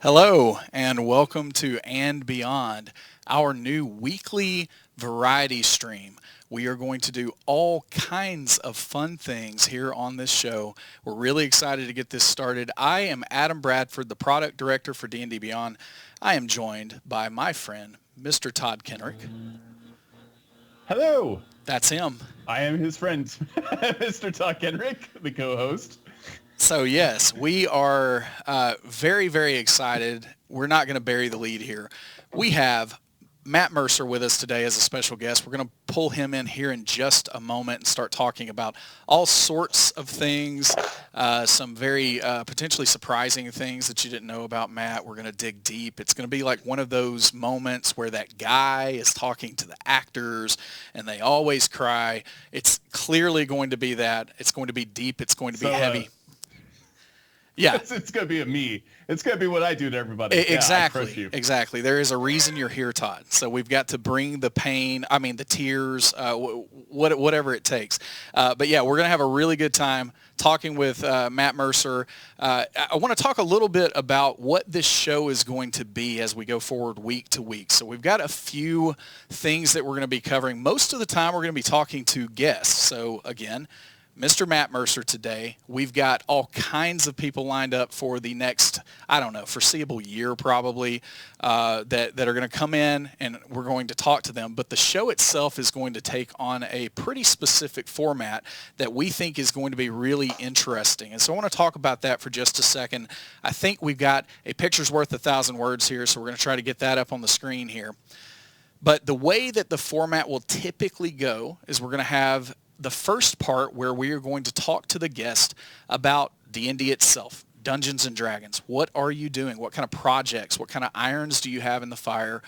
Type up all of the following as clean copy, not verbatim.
Hello, and welcome to And Beyond, our new weekly variety stream. We are going to do all kinds of fun things here on this show. We're really excited to get this started. I am Adam Bradford, the product director for D&D Beyond. I am joined by my friend, Mr. Todd Kenrick. Hello. That's him. I am his friend, Mr. Todd Kenrick, the co-host. So yes, we are very, very excited. We're not going to bury the lead here. We have Matt Mercer with us today as a special guest. We're going to pull him in here in just a moment and start talking about all sorts of things, some very potentially surprising things that you didn't know about Matt. We're going to dig deep. It's going to be like one of those moments where that guy is talking to the actors and they always cry. It's clearly going to be that. It's going to be deep. It's going to be heavy. Yeah, it's going to be a me. It's going to be what I do to everybody. Exactly. Yeah, exactly. There is a reason you're here, Todd. So we've got to bring the pain, the tears, whatever it takes. But yeah, we're going to have a really good time talking with Matt Mercer. I want to talk a little bit about what this show is going to be as we go forward week to week. So we've got a few things that we're going to be covering. Most of the time we're going to be talking to guests. So again, Mr. Matt Mercer today. We've got all kinds of people lined up for the next, foreseeable year probably, that are going to come in and we're going to talk to them. But the show itself is going to take on a pretty specific format that we think is going to be really interesting. And so I want to talk about that for just a second. I think we've got a picture's worth 1,000 words here, so we're going to try to get that up on the screen here. But the way that the format will typically go is we're going to have the first part where we are going to talk to the guest about D&D itself, Dungeons and Dragons. What are you doing? What kind of projects? What kind of irons do you have in the fire?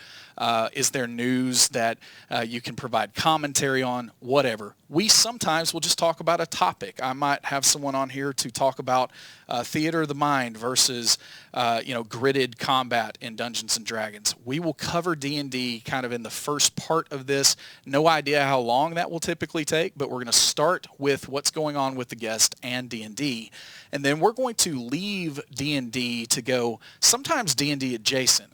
Is there news that you can provide commentary on? Whatever. We sometimes will just talk about a topic. I might have someone on here to talk about theater of the mind versus gridded combat in Dungeons and Dragons. We will cover D&D kind of in the first part of this. No idea how long that will typically take, but we're going to start with what's going on with the guest and D&D. And then we're going to leave D&D to go sometimes D&D adjacent.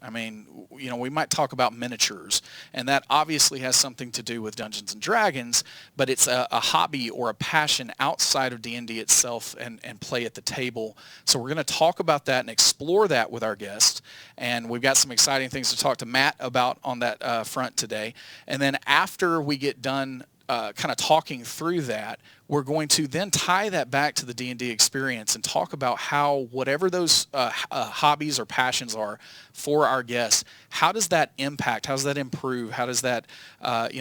We might talk about miniatures, and that obviously has something to do with Dungeons and Dragons, but it's a hobby or a passion outside of D&D itself and play at the table. So we're going to talk about that and explore that with our guest, and we've got some exciting things to talk to Matt about on that front today. And then after we get done kind of talking through that, we're going to then tie that back to the D&D experience and talk about how whatever those hobbies or passions are for our guests, how does that impact? How does that improve? How does that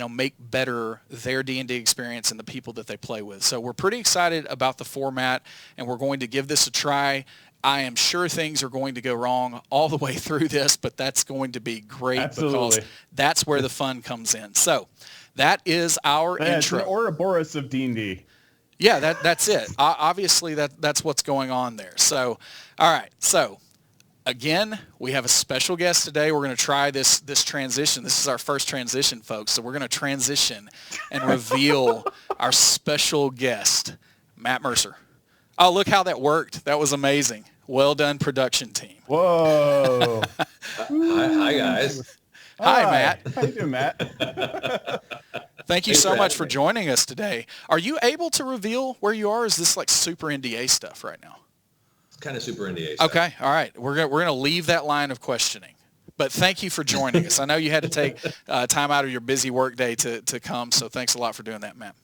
make better their D&D experience and the people that they play with? So we're pretty excited about the format, and we're going to give this a try. I am sure things are going to go wrong all the way through this, but that's going to be great. Absolutely. Because that's where the fun comes in. So that is our intro. It's an Ouroboros of D&D. Yeah, that's it. Obviously, that's what's going on there. So, all right. So, again, we have a special guest today. We're going to try this transition. This is our first transition, folks. So we're going to transition and reveal our special guest, Matt Mercer. Oh, look how that worked. That was amazing. Well done, production team. Whoa. Hi, guys. Hi, Matt. How you doing, Matt? Thank you so much for joining us today. Are you able to reveal where you are? Is this like super NDA stuff right now? It's kind of super NDA stuff. Okay, all right. We're gonna leave that line of questioning. But thank you for joining us. I know you had to take time out of your busy work day to come, so thanks a lot for doing that, Matt.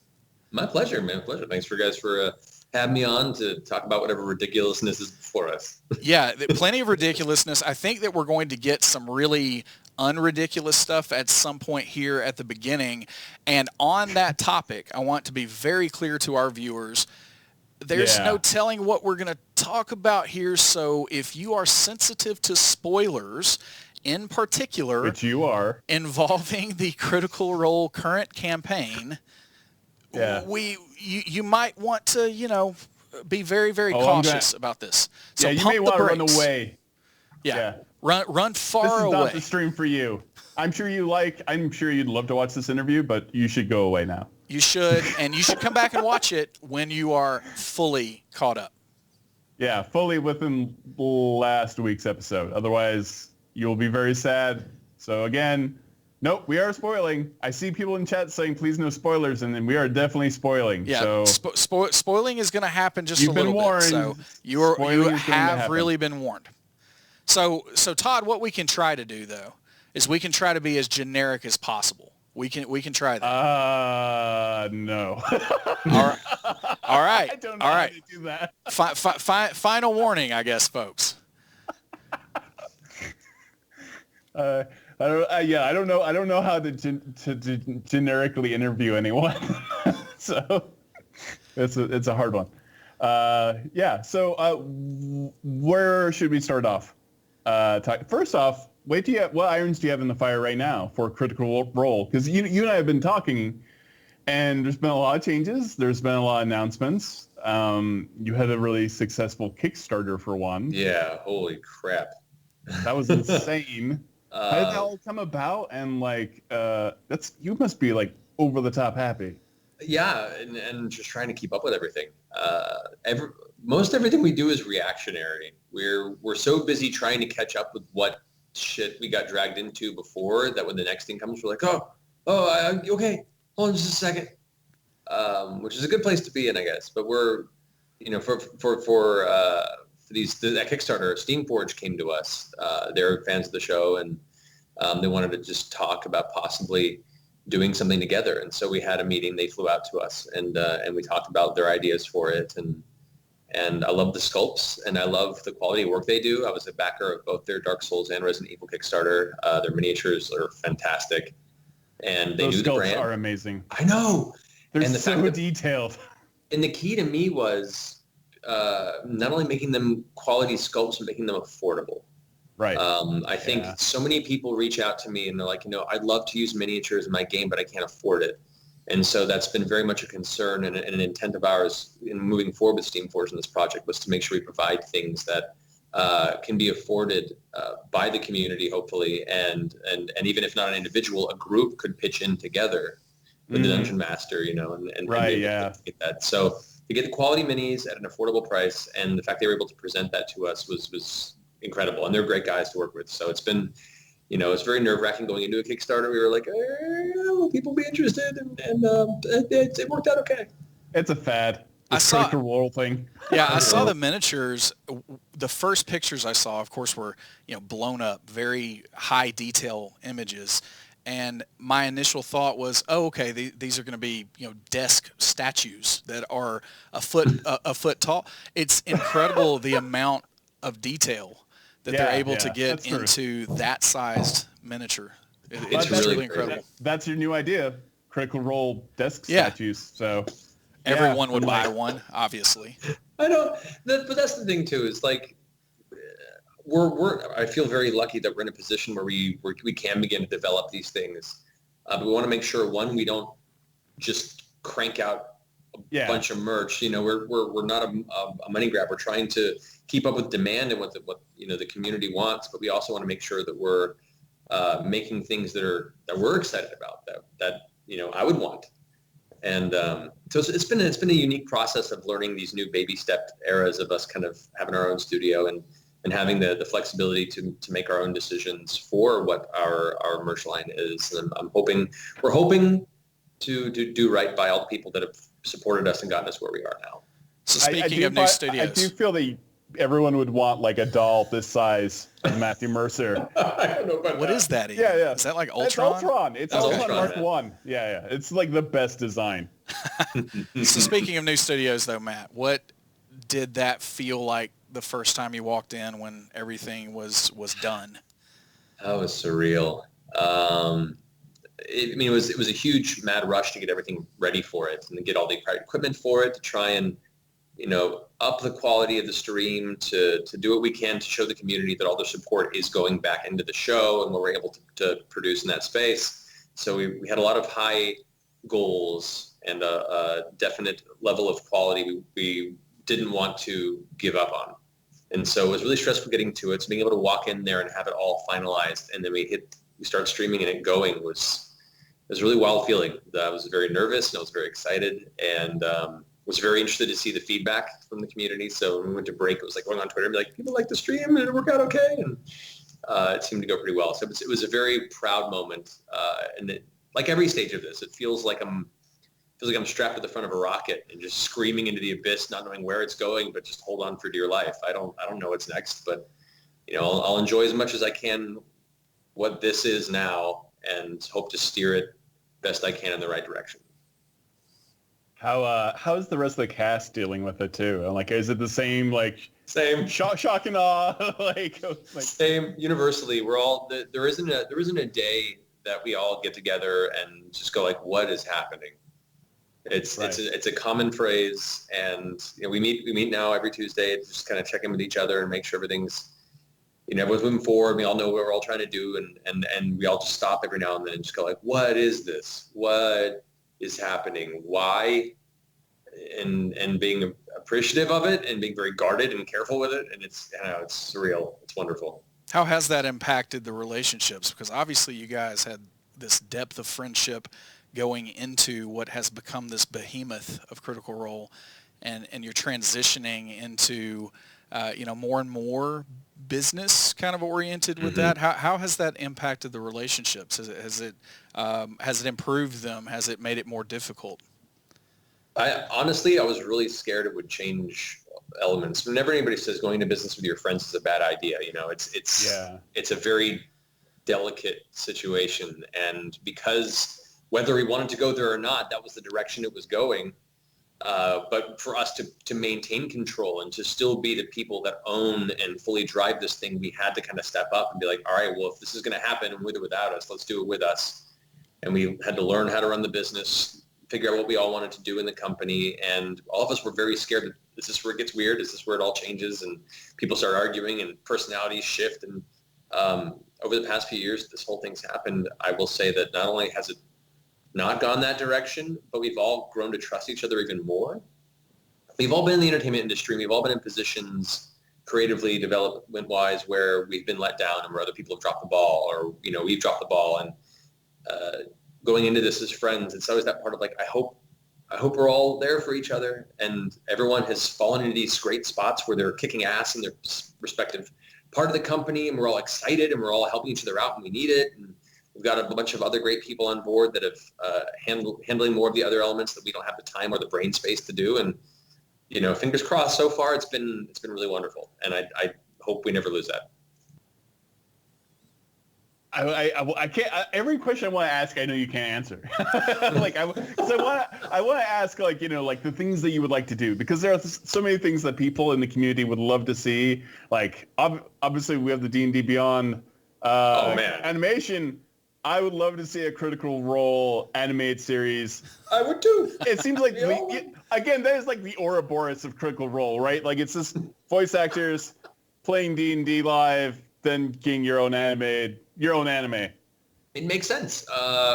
My pleasure, man. Pleasure. Thanks for guys for having me on to talk about whatever ridiculousness is before us. Yeah, plenty of ridiculousness. I think that we're going to get some really unridiculous stuff at some point here at the beginning. And on that topic, I want to be very clear to our viewers. There's no telling what we're going to talk about here. So if you are sensitive to spoilers, in particular, which you are, involving the Critical Role current campaign, you might want to, be very, very cautious about this. So you may want to run away. Yeah. Run far away. This is not the stream for you. I'm sure you'd love to watch this interview, but you should go away now. You should, and you should come back and watch it when you are fully caught up. Yeah, fully within last week's episode. Otherwise, you'll be very sad. So again, nope, we are spoiling. I see people in chat saying, please no spoilers, and then we are definitely spoiling. Yeah, so spoiling is going to happen just a you've been little warned. bit. So you Spoiling is going to have happen. really been warned. So Todd, what we can try to do though is we can try to be as generic as possible. We can try that. No. All right. I don't know All how right. to do that. Final warning, I guess, folks. I don't know how to generically interview anyone. So it's a hard one. So where should we start off? First off, what irons do you have in the fire right now for Critical Role? Because you and I have been talking, and there's been a lot of changes. There's been a lot of announcements. You had a really successful Kickstarter for one. Yeah, holy crap. That was insane. How did that all come about? And you must be like over the top happy. Yeah, and just trying to keep up with everything. Most everything we do is reactionary. We're so busy trying to catch up with what shit we got dragged into before that when the next thing comes, we're like, okay, hold on just a second. Which is a good place to be in, I guess. But we're, for that Kickstarter, Steamforge came to us. They're fans of the show, and they wanted to just talk about possibly doing something together. And so we had a meeting. They flew out to us, and we talked about their ideas for it. And I love the sculpts, and I love the quality of work they do. I was a backer of both their Dark Souls and Resident Evil Kickstarter. Their miniatures are fantastic, and they Those knew the sculpts brand. are amazing. I know. They're And the so fact that- detailed. And the key to me was not only making them quality sculpts, but making them affordable. Right. I think so many people reach out to me and they're like, I'd love to use miniatures in my game, but I can't afford it. And so that's been very much a concern and an intent of ours in moving forward with Steamforge in this project was to make sure we provide things that can be afforded by the community, hopefully, and even if not an individual, a group could pitch in together with the Dungeon Master, and Right, get that. So to get the quality minis at an affordable price, and the fact they were able to present that to us was incredible. And they're great guys to work with. So it's been, it's very nerve-wracking going into a Kickstarter. We were like, will people be interested? And it worked out okay. It's a fad. I saw Critical Role thing. Yeah, I saw the miniatures. The first pictures I saw, of course, were blown up, very high detail images. And my initial thought was, okay, these are going to be desk statues that are a foot tall. It's incredible the amount of detail that they're able to get into that sized miniature. It's really incredible. That's your new idea, Critical Role desk statues. So everyone would buy one, obviously. I know, but that's the thing too. Is like I feel very lucky that we're in a position where we can begin to develop these things. But we want to make sure we don't just crank out a bunch of merch. We're not a money grab. We're trying to keep up with demand and what the community wants, but we also want to make sure that we're making things that we're excited about that I would want. And so it's been a unique process of learning these new baby step eras of us kind of having our own studio and having the flexibility to make our own decisions for what our merch line is. And we're hoping to do right by all the people that have supported us and gotten us where we are now. So speaking of new studios, I do feel that everyone would want like a doll this size of Matthew Mercer. I don't know about what that. is that even? Yeah. Is that like Ultron? It's Ultron. It's That's Ultron Ultron, Mark man. 1. Yeah. It's like the best design. So speaking of new studios though, Matt, what did that feel like the first time you walked in when everything was done? That was surreal. It was a huge mad rush to get everything ready for it and to get all the equipment for it, to try and up the quality of the stream, to do what we can to show the community that all the support is going back into the show and what we're able to produce in that space. So we had a lot of high goals and a definite level of quality we didn't want to give up on. And so it was really stressful getting to it. So being able to walk in there and have it all finalized, and then we start streaming and it going was a really wild feeling. I was very nervous and I was very excited. And was very interested to see the feedback from the community. So when we went to break, it was like going on Twitter and be like, people like the stream, did it work out okay? And it seemed to go pretty well. So it was a very proud moment. Like every stage of this, it feels like I'm strapped at the front of a rocket and just screaming into the abyss, not knowing where it's going, but just hold on for dear life. I don't know what's next, but I'll enjoy as much as I can what this is now and hope to steer it best I can in the right direction. How's the rest of the cast dealing with it too? Like, is it the same Same shock and awe? like same universally. We're all there isn't a day that we all get together and just go like, what is happening? It's a common phrase, and we meet now every Tuesday to just kind of check in with each other and make sure everything's everyone's moving forward. We all know what we're all trying to do, and we all just stop every now and then and just go like, what is this? What is happening? Why? And being appreciative of it and being very guarded and careful with it, and it's surreal. It's wonderful. How has that impacted the relationships? Because obviously you guys had this depth of friendship going into what has become this behemoth of Critical Role, and you're transitioning into more and more business kind of oriented with that. How has that impacted the relationships? Has it improved them? Has it made it more difficult? I was really scared it would change elements. Whenever anybody says going into business with your friends is a bad idea, it's a very delicate situation, and because whether we wanted to go there or not, that was the direction it was going. But for us to maintain control and to still be the people that own and fully drive this thing, we had to kind of step up and be like, all right, well, if this is going to happen with or without us, let's do it with us. And we had to learn how to run the business, figure out what we all wanted to do in the company. And all of us were very scared that is this where it gets weird? Is this where it all changes? And people start arguing and personalities shift. And over the past few years, this whole thing's happened. I will say that not only has it not gone that direction, but we've all grown to trust each other even more. We've all been in the entertainment industry. We've all been in positions creatively, development-wise, where we've been let down and where other people have dropped the ball, or, we've dropped the ball. And going into this as friends, it's always that part of like, I hope we're all there for each other. And everyone has fallen into these great spots where they're kicking ass in their respective part of the company, and we're all excited and we're all helping each other out when we need it. And we've got a bunch of other great people on board that have handling more of the other elements that we don't have the time or the brain space to do. And, fingers crossed, so far it's been really wonderful. And I hope we never lose that. I can't. Every question I want to ask, I know you can't answer. I want to ask, the things that you would like to do, because there are so many things that people in the community would love to see. Like, obviously, we have the D&D Beyond animation. I would love to see a Critical Role animated series. I would too. It seems like again, that is like the Ouroboros of Critical Role, right? Like, it's just voice actors playing D&D live, then getting your own anime. It makes sense.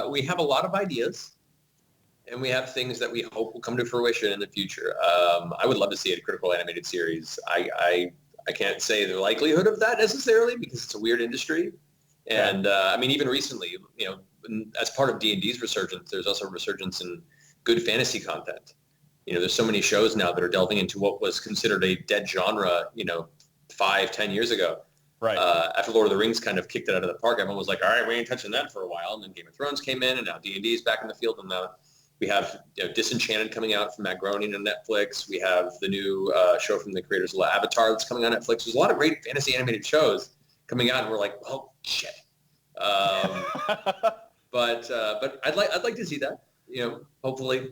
We have a lot of ideas, and we have things that we hope will come to fruition in the future. I would love to see a Critical animated series. I can't say the likelihood of that necessarily, because it's a weird industry. And even recently, as part of D&D's resurgence, there's also a resurgence in good fantasy content. There's so many shows now that are delving into what was considered a dead genre, 5-10 years ago. Right. After Lord of the Rings kind of kicked it out of the park, everyone was like, all right, we ain't touching that for a while. And then Game of Thrones came in, and now D&D is back in the field. And now we have Disenchanted coming out from Matt Groening on Netflix. We have the new show from the creators of Avatar that's coming on Netflix. There's a lot of great fantasy animated shows coming out, and we're like, oh, shit. But I'd like to see that. Hopefully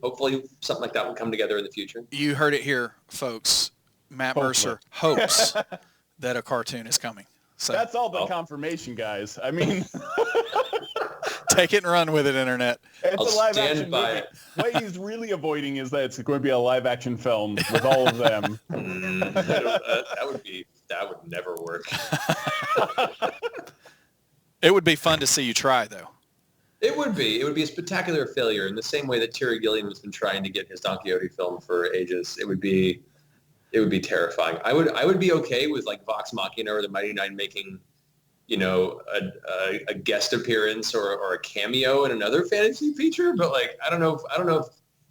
something like that will come together in the future. You heard it here, folks. Matt Mercer hopes that a cartoon is coming. So that's all the confirmation, guys. I mean, take it and run with it, internet. It's a live action movie. What he's really avoiding is that it's going to be a live action film with all of them. That would never work. It would be fun to see you try, though. It would be a spectacular failure in the same way that Terry Gilliam has been trying to get his Don Quixote film for ages. It would be terrifying. I would be okay with like Vox Machina or the Mighty Nine making, a guest appearance or a cameo in another fantasy feature. But like, I don't know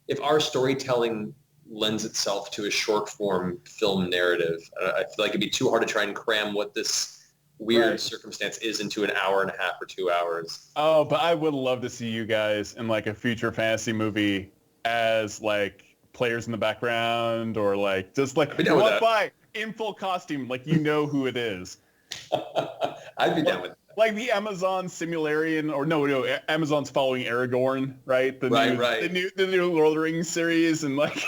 if our storytelling lends itself to a short form film narrative. I feel like it'd be too hard to try and cram what this weird circumstance is into an hour and a half or 2 hours. Oh, but I would love to see you guys in like a future fantasy movie as like players in the background, or like just like walk by in full costume, like you know who it is. I'd be down with that. Like the Amazon Simularian, or no, Amazon's following Aragorn, right? The new Lord of the Rings series, and like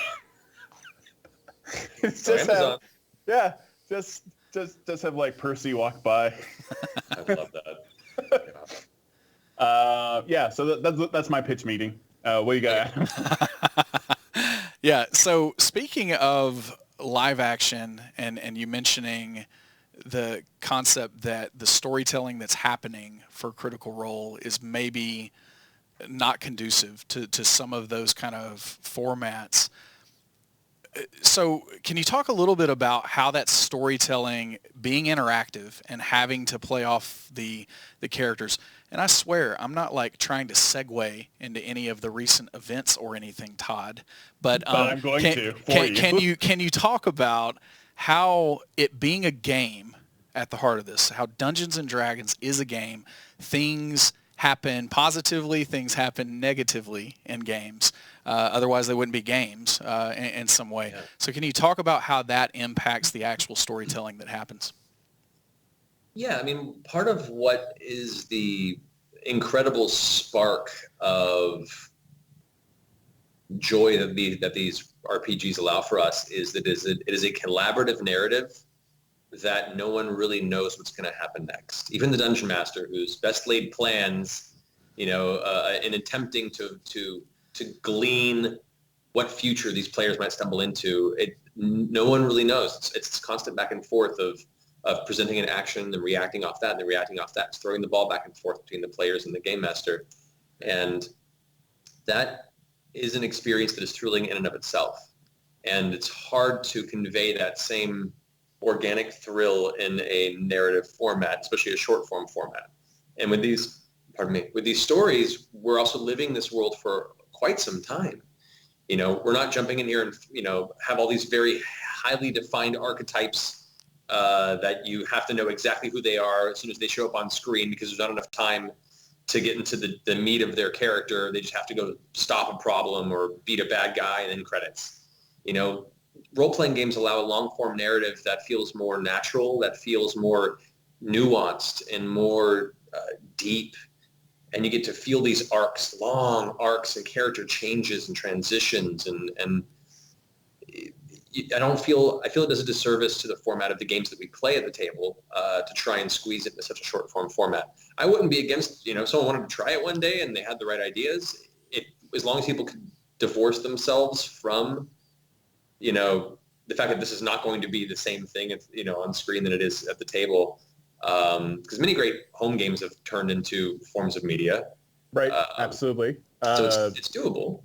it's just Amazon. just have like Percy walk by. I love that. So that's my pitch meeting. What you got, Adam? Yeah. So speaking of live action, and you mentioning the concept that the storytelling that's happening for Critical Role is maybe not conducive to some of those kind of formats. So can you talk a little bit about how that storytelling, being interactive and having to play off the characters? And I swear, I'm not like trying to segue into any of the recent events or anything, Todd. But I'm going to. Can you talk about how it being a game at the heart of this, how Dungeons and Dragons is a game, things happen positively, things happen negatively in games. Otherwise, they wouldn't be games in some way. Yeah. So can you talk about how that impacts the actual storytelling that happens? Yeah, I mean, part of what is the incredible spark of joy that these RPGs allow for us is that it is a collaborative narrative that no one really knows what's going to happen next. Even the dungeon master, whose best laid plans, in attempting to glean what future these players might stumble into, no one really knows. It's constant back and forth of presenting an action and reacting off that, and then reacting off that. It's throwing the ball back and forth between the players and the game master. And that is an experience that is thrilling in and of itself. And it's hard to convey that same organic thrill in a narrative format, especially a short form format. And with these stories, we're also living this world for quite some time. We're not jumping in here and, have all these very highly defined archetypes that you have to know exactly who they are as soon as they show up on screen, because there's not enough time to get into the meat of their character. They just have to go stop a problem or beat a bad guy and then credits. Role-playing games allow a long-form narrative that feels more natural, that feels more nuanced and more deep. And you get to feel these arcs, long arcs and character changes and transitions. And I feel it does a disservice to the format of the games that we play at the table to try and squeeze it into such a short form format. I wouldn't be against, if someone wanted to try it one day and they had the right ideas, as long as people could divorce themselves from, the fact that this is not going to be the same thing, on screen than it is at the table. Because many great home games have turned into forms of media. Right, absolutely. So it's doable.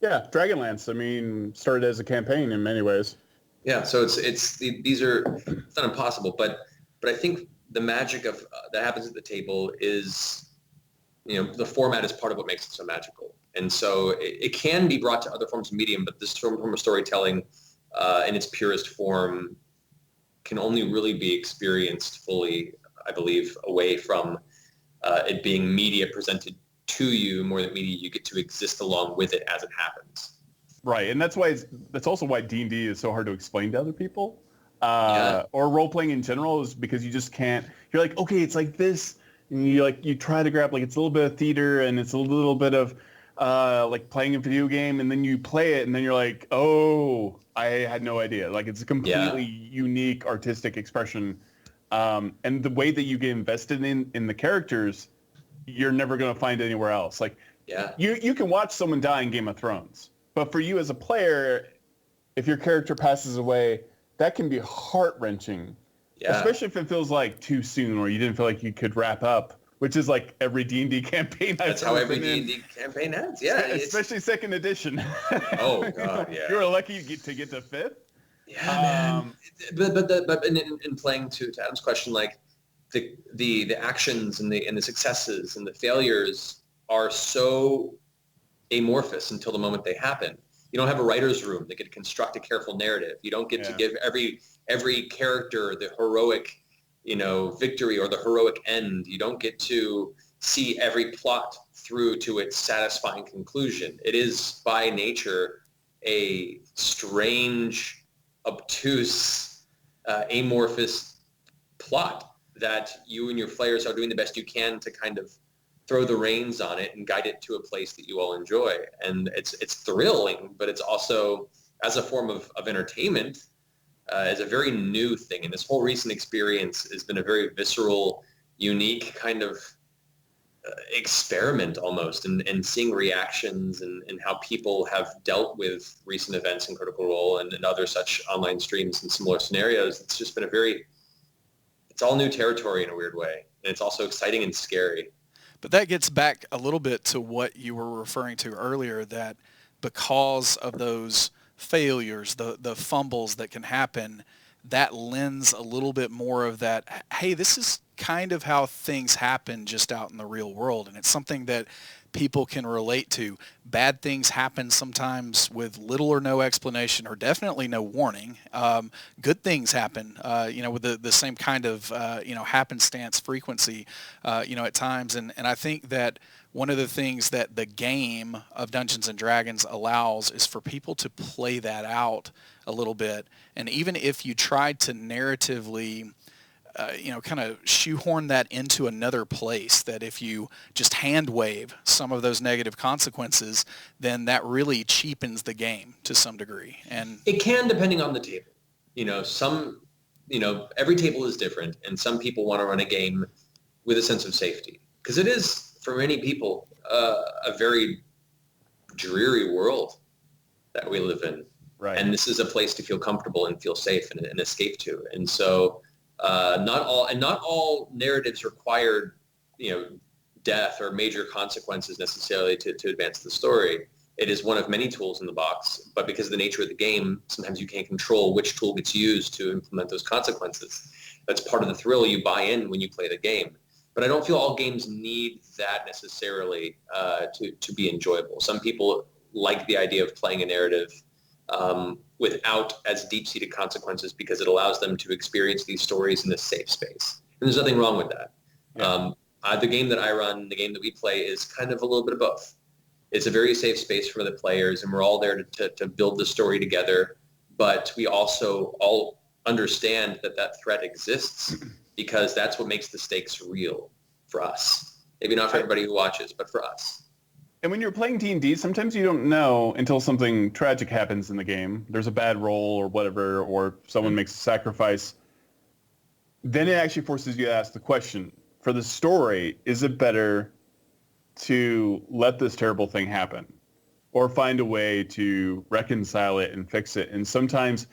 Yeah, Dragonlance, started as a campaign in many ways. Yeah, so it's not impossible, but I think the magic of that happens at the table is, the format is part of what makes it so magical. And so it can be brought to other forms of medium, but this form of storytelling in its purest form can only really be experienced fully, I believe, away from it being media presented to you more than media you get to exist along with it as it happens. Right, and that's also why D&D is so hard to explain to other people, or role playing in general, is because you just can't. You're like, okay, it's like this, and you try to grab, like, it's a little bit of theater and it's a little bit of like playing a video game, and then you play it and then you're like, oh, I had no idea. Like, it's a completely unique artistic expression, and the way that you get invested in the characters, you're never going to find anywhere else. Like, you can watch someone die in Game of Thrones, but for you as a player, if your character passes away, that can be heart-wrenching, especially if it feels like too soon, or you didn't feel like you could wrap up, which is like every D&D campaign. That's how every D&D campaign ends. Yeah, especially second edition. Oh God, yeah. You were lucky to get to fifth. Yeah, man. But in playing to Adam's question, like the actions and the successes and the failures are so amorphous until the moment they happen. You don't have a writer's room that could construct a careful narrative. You don't get to give every character the heroic, victory or the heroic end. You don't get to see every plot through to its satisfying conclusion. It is by nature a strange, obtuse, amorphous plot that you and your players are doing the best you can to kind of throw the reins on it and guide it to a place that you all enjoy. And it's thrilling, but it's also, as a form of entertainment, is a very new thing. And this whole recent experience has been a very visceral, unique kind of experiment almost, and seeing reactions and how people have dealt with recent events in Critical Role and other such online streams and similar scenarios. It's just been it's all new territory in a weird way. And it's also exciting and scary. But that gets back a little bit to what you were referring to earlier, that because of those failures, the fumbles that can happen, that lends a little bit more of that, hey, this is kind of how things happen just out in the real world. And it's something that people can relate to. Bad things happen sometimes with little or no explanation, or definitely no warning. Good things happen, with the same kind of, happenstance frequency, at times. And I think that one of the things that the game of Dungeons and Dragons allows is for people to play that out a little bit. And even if you tried to narratively kind of shoehorn that into another place, that if you just hand wave some of those negative consequences, then that really cheapens the game to some degree. And it can, depending on the table. Every table is different, and some people want to run a game with a sense of safety, because it is, for many people, a very dreary world that we live in. Right. And this is a place to feel comfortable and feel safe and escape to. And so not all narratives require, death or major consequences necessarily to advance the story. It is one of many tools in the box, but because of the nature of the game, sometimes you can't control which tool gets used to implement those consequences. That's part of the thrill. You buy in when you play the game. But I don't feel all games need that necessarily to be enjoyable. Some people like the idea of playing a narrative without as deep-seated consequences, because it allows them to experience these stories in a safe space. And there's nothing wrong with that. Yeah. The game that I run, the game that we play, is kind of a little bit of both. It's a very safe space for the players, and we're all there to build the story together. But we also all understand that threat exists, because that's what makes the stakes real for us. Maybe not for everybody who watches, but for us. And when you're playing D&D, sometimes you don't know until something tragic happens in the game. There's a bad roll or whatever, or someone makes a sacrifice. Then it actually forces you to ask the question, for the story, is it better to let this terrible thing happen, or find a way to reconcile it and fix it? And sometimes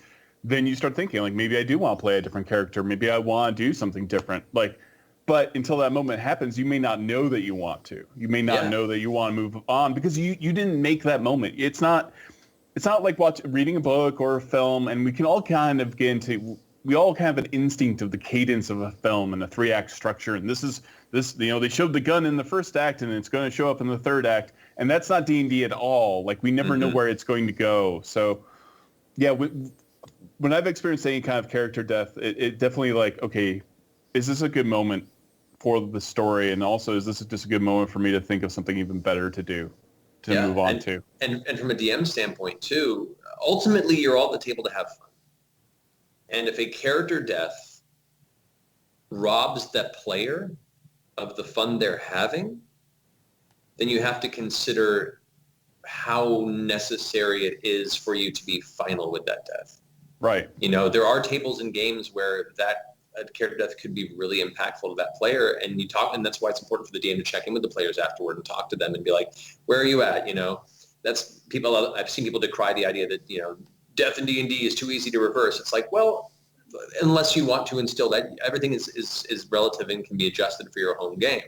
then you start thinking, like, maybe I do want to play a different character. Maybe I want to do something different. But until that moment happens, you may not know that you want to. You may not know that you want to move on, because you didn't make that moment. It's not like reading a book or a film, and we can all kind of get into, we all have an instinct of the cadence of a film and a 3-act structure. And this, they showed the gun in the first act and it's going to show up in the third act. And that's not D&D at all. Like, we never know where it's going to go. So yeah, when I've experienced any kind of character death, it definitely, like, okay, is this a good moment for the story? And also, is this just a good moment for me to think of something even better to do, to move on to? And from a DM standpoint too, ultimately you're all at the table to have fun. And if a character death robs that player of the fun they're having, then you have to consider how necessary it is for you to be final with that death. Right. There are tables and games where that character death could be really impactful to that player, and you talk, and that's why it's important for the DM to check in with the players afterward and talk to them and be like, where are you at? That's people. I've seen people decry the idea that death in D&D is too easy to reverse. It's like, well, unless you want to instill that, everything is relative and can be adjusted for your home game.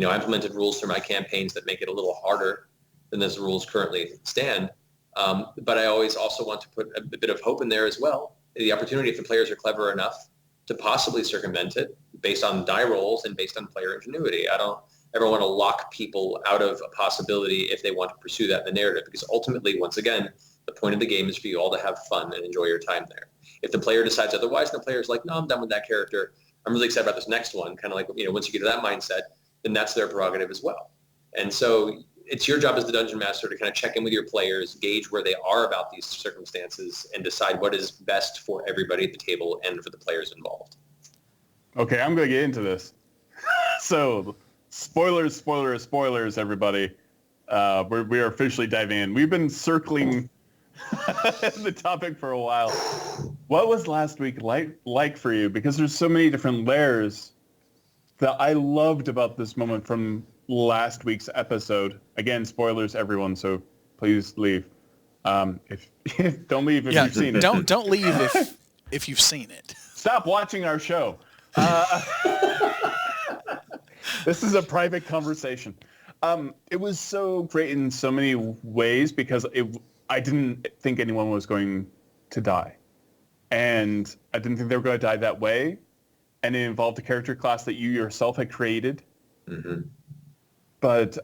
I implemented rules through my campaigns that make it a little harder than as the rules currently stand. But I always also want to put a bit of hope in there as well. The opportunity, if the players are clever enough, to possibly circumvent it based on die rolls and based on player ingenuity. I don't ever want to lock people out of a possibility if they want to pursue that in the narrative, because ultimately, once again, The point of the game is for you all to have fun and enjoy your time there. If the player decides otherwise, and the player's like, no, I'm done with that character, I'm really excited about this next one, kind of like, once you get to that mindset, then that's their prerogative as well. And so it's your job as the dungeon master to kind of check in with your players, gauge where they are about these circumstances, and decide what is best for everybody at the table and for the players involved. Okay, I'm going to get into this. So, spoilers, everybody. We are officially diving in. We've been circling the topic for a while. What was last week like for you? Because there's so many different layers that I loved about this moment from last week's episode. Again, spoilers, everyone, so please leave. If don't leave if you've seen it. Don't leave if you've seen it. Stop watching our show. This is a private conversation. It was so great in so many ways because I didn't think anyone was going to die. And I didn't think they were going to die that way. And it involved a character class that you yourself had created. Mm-hmm. But,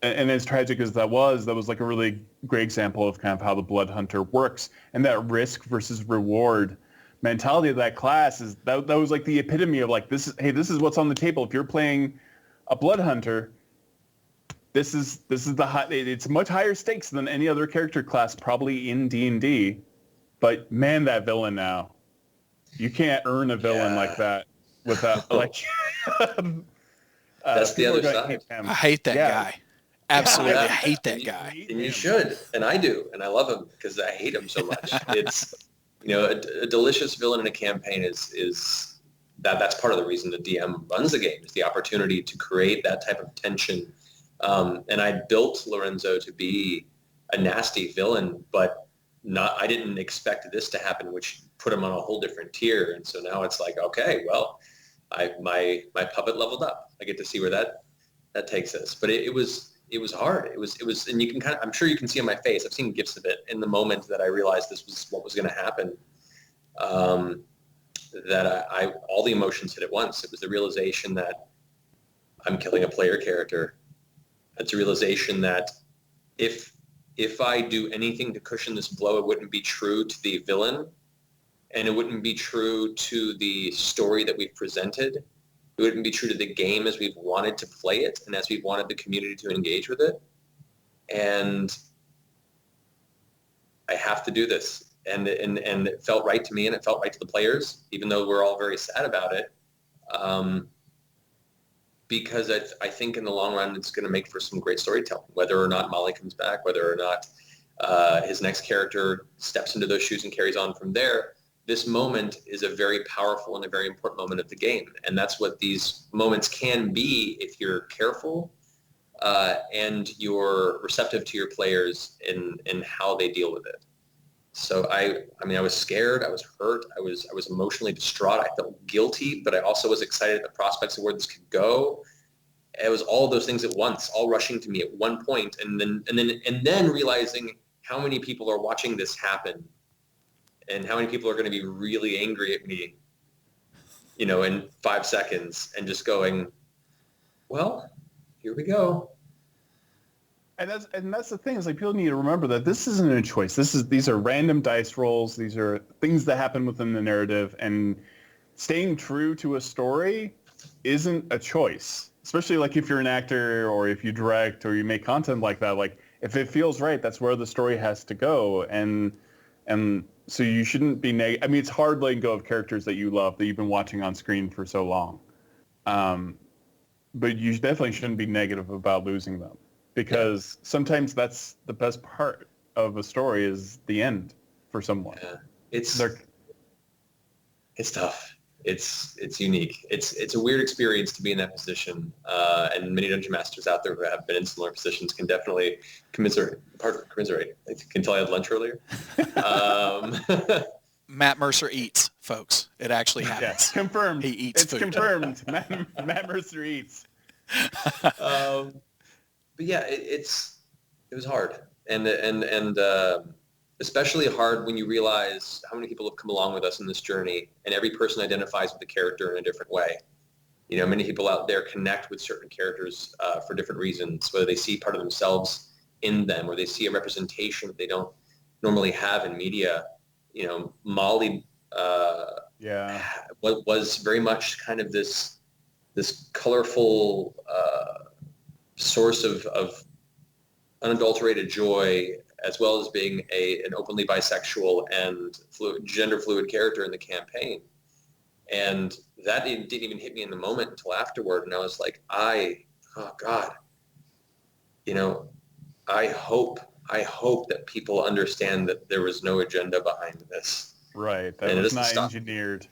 and as tragic as that was like a really great example of kind of how the Blood Hunter works. And that risk versus reward mentality of that class is that was like the epitome of like, this is what's on the table. If you're playing a Blood Hunter, this is it's much higher stakes than any other character class probably in D&D. But man, that villain now, you can't earn a villain like that without like. That's the other side. I hate that guy. Absolutely, I hate that guy. And you should, and I do, and I love him because I hate him so much. It's a delicious villain in a campaign is that's part of the reason the DM runs the game, is the opportunity to create that type of tension. And I built Lorenzo to be a nasty villain, but I didn't expect this to happen, which put him on a whole different tier. And so now it's like, okay, well, my puppet leveled up. I get to see where that takes us. But it was hard. It was, and you can I'm sure you can see on my face, I've seen gifs of it in the moment that I realized this was what was going to happen. That all the emotions hit at once. It was the realization that I'm killing a player character. It's a realization that if I do anything to cushion this blow, it wouldn't be true to the villain, and it wouldn't be true to the story that we've presented. It wouldn't be true to the game as we've wanted to play it and as we've wanted the community to engage with it. And I have to do this. And it felt right to me, and it felt right to the players, even though we're all very sad about it. Because I think in the long run, it's going to make for some great storytelling, whether or not Molly comes back, whether or not his next character steps into those shoes and carries on from there. This moment is a very powerful and a very important moment of the game. And that's what these moments can be if you're careful and you're receptive to your players in how they deal with it. So I was scared, I was hurt, I was emotionally distraught, I felt guilty, but I also was excited at the prospects of where this could go. It was all of those things at once, all rushing to me at one point, and then realizing how many people are watching this happen, and how many people are going to be really angry at me, in 5 seconds, and just going, well, here we go. And that's the thing, is like people need to remember that this isn't a choice. These are random dice rolls. These are things that happen within the narrative, and staying true to a story isn't a choice. Especially like if you're an actor or if you direct or you make content like that. Like if it feels right, that's where the story has to go. And so you shouldn't be it's hard letting go of characters that you love, that you've been watching on screen for so long. But you definitely shouldn't be negative about losing them. Because sometimes that's the best part of a story, is the end for someone. Yeah. It's tough. It's unique. It's a weird experience to be in that position. And many dungeon masters out there who have been in similar positions can definitely commiserate. I can tell I had lunch earlier. Matt Mercer eats, folks. It actually happens. Yes, confirmed. He eats food. It's confirmed. Matt Mercer eats. But yeah, it was hard, and especially hard when you realize how many people have come along with us in this journey, and every person identifies with the character in a different way. Many people out there connect with certain characters for different reasons, whether they see part of themselves in them or they see a representation that they don't normally have in media. Molly was very much kind of this colorful source of unadulterated joy, as well as being an openly bisexual and gender fluid character in the campaign. And that didn't even hit me in the moment until afterward. And I was like, oh God, I hope that people understand that there was no agenda behind this. Right. That was not engineered.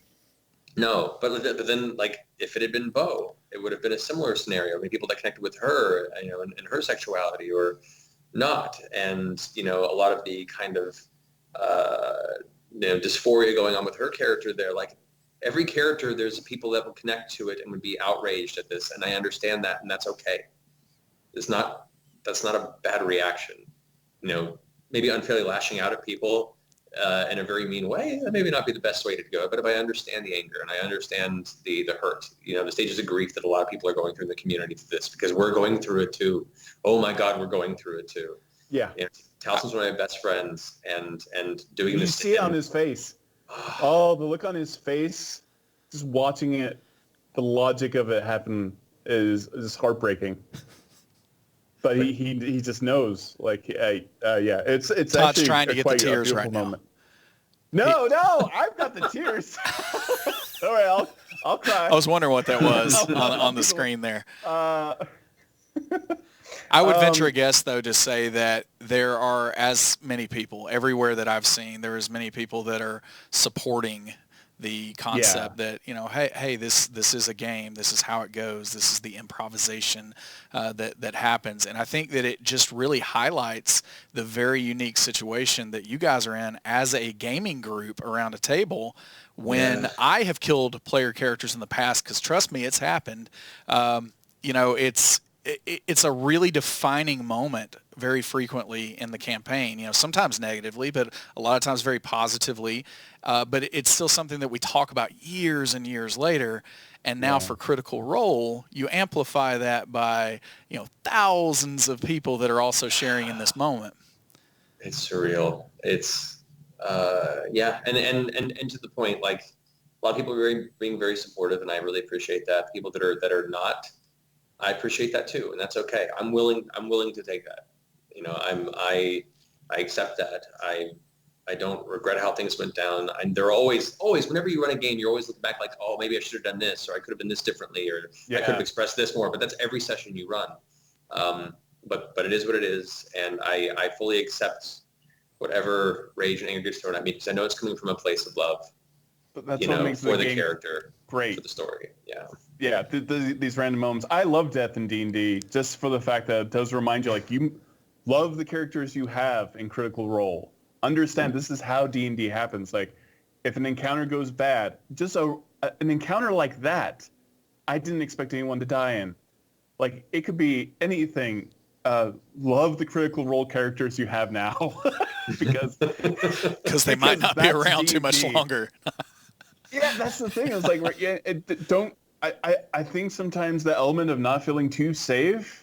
No, but then, like, if it had been Bo, it would have been a similar scenario. I mean, people that connected with her, and her sexuality or not. And, a lot of the kind of, dysphoria going on with her character there. Like, every character, there's people that would connect to it and would be outraged at this. And I understand that, and that's okay. That's not a bad reaction. Maybe unfairly lashing out at people in a very mean way, that maybe not be the best way to go. But if I understand the anger and I understand the hurt, the stages of grief that a lot of people are going through in the community for this, because we're going through it too. Oh my God, we're going through it too. Yeah. Towson's one of my best friends, and doing this. You see it on his face. Oh, the look on his face, just watching it, the logic of it happen is heartbreaking. But he just knows, like, yeah, it's Todd's actually trying to get the tears right moment. Now. No, I've got the tears. All right, I'll cry. I was wondering what that was on the screen there. I would venture a guess, though, to say that there are as many people everywhere that I've seen. There are as many people that are supporting the concept that, hey, this is a game. This is how it goes. This is the improvisation that happens. And I think that it just really highlights the very unique situation that you guys are in as a gaming group around a table when I have killed player characters in the past, because trust me, it's happened. It's a really defining moment very frequently in the campaign, sometimes negatively, but a lot of times very positively. But it's still something that we talk about years and years later. And now for Critical Role, you amplify that by, thousands of people that are also sharing in this moment. It's surreal. It's, and to the point, like, a lot of people are being very supportive, and I really appreciate that. People that are not, I appreciate that too, and that's okay. I'm willing to take that. I accept that. I don't regret how things went down. And there are always, whenever you run a game, you're always looking back like, oh, maybe I should have done this, or I could have been this differently, or I could have expressed this more. But that's every session you run. But it is what it is, and I fully accept whatever rage and anger gets thrown at me, because I know it's coming from a place of love. But that's what makes for the game character, great, for the story. Yeah. These random moments. I love death in D&D just for the fact that it does remind you, like, you love the characters you have in Critical Role. Understand this is how D&D happens. Like, if an encounter goes bad, just an encounter like that, I didn't expect anyone to die in. Like, it could be anything. Love the Critical Role characters you have now, because they might not be around too much longer. Yeah, that's the thing. It's like, I think sometimes the element of not feeling too safe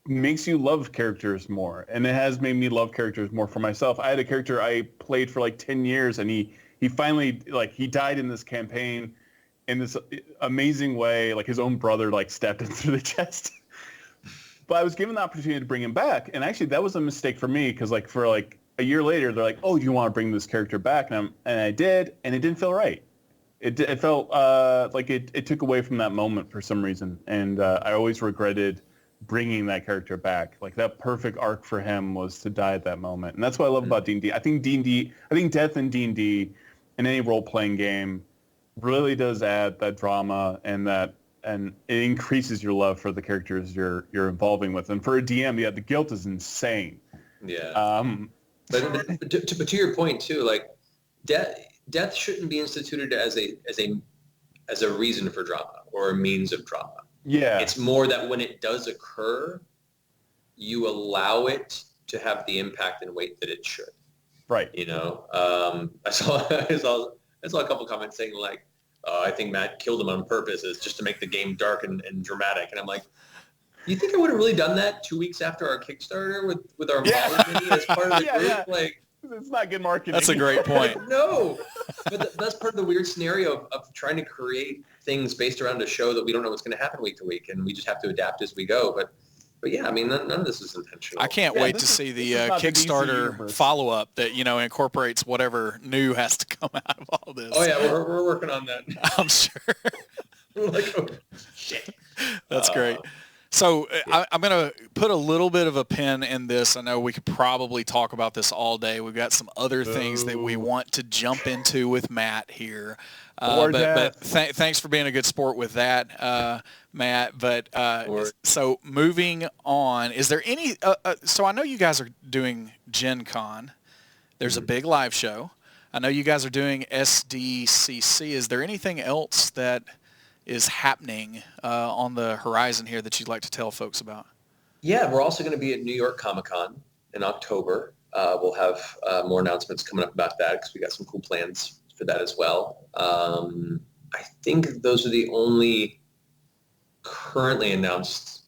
makes you love characters more, and it has made me love characters more for myself. I had a character I played for like 10 years, and he finally, like, he died in this campaign in this amazing way. Like, his own brother, like, stepped in through the chest. But I was given the opportunity to bring him back, and actually that was a mistake for me, because, like, for like a year later, they're like, oh, do you want to bring this character back? And I did, and it didn't feel right. It felt like it took away from that moment for some reason, and I always regretted bringing that character back. Like, that perfect arc for him was to die at that moment, and that's what I love about D&D. I think death in D&D in any role-playing game really does add that drama, and it increases your love for the characters you're involving with. And for a DM, the guilt is insane. Yeah. But to your point too, like, death shouldn't be instituted as a reason for drama or a means of drama. Yeah. It's more that when it does occur, you allow it to have the impact and weight that it should. Right. I saw a couple comments saying, like, I think Matt killed him on purpose is just to make the game dark and dramatic. And I'm like, you think I would have really done that 2 weeks after our Kickstarter with our Molly mini as part of the group? Yeah. Like, It's not good marketing. That's a great point. No, but that's part of the weird scenario of trying to create things based around a show that we don't know what's going to happen week to week, and we just have to adapt as we go. But yeah, I mean, none of this is intentional. I can't wait to see the Kickstarter follow-up that, incorporates whatever new has to come out of all this. Oh, yeah, we're working on that. I'm sure. We're like, oh, shit. That's great. So I'm going to put a little bit of a pin in this. I know we could probably talk about this all day. We've got some other things that we want to jump into with Matt here. But thanks for being a good sport with that, Matt. But so moving on, is there any so I know you guys are doing Gen Con. There's a big live show. I know you guys are doing SDCC. Is there anything else that is happening on the horizon here that you'd like to tell folks about? Yeah, we're also going to be at New York Comic Con in October. We'll have more announcements coming up about that because we got some cool plans for that as well. I think those are the only currently announced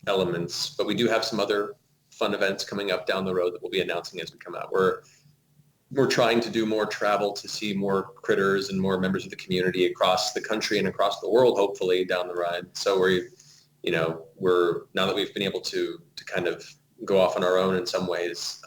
elements, but we do have some other fun events coming up down the road that we'll be announcing as we come out. We're trying to do more travel to see more critters and more members of the community across the country and across the world, hopefully down the ride. So we're now that we've been able to kind of go off on our own in some ways,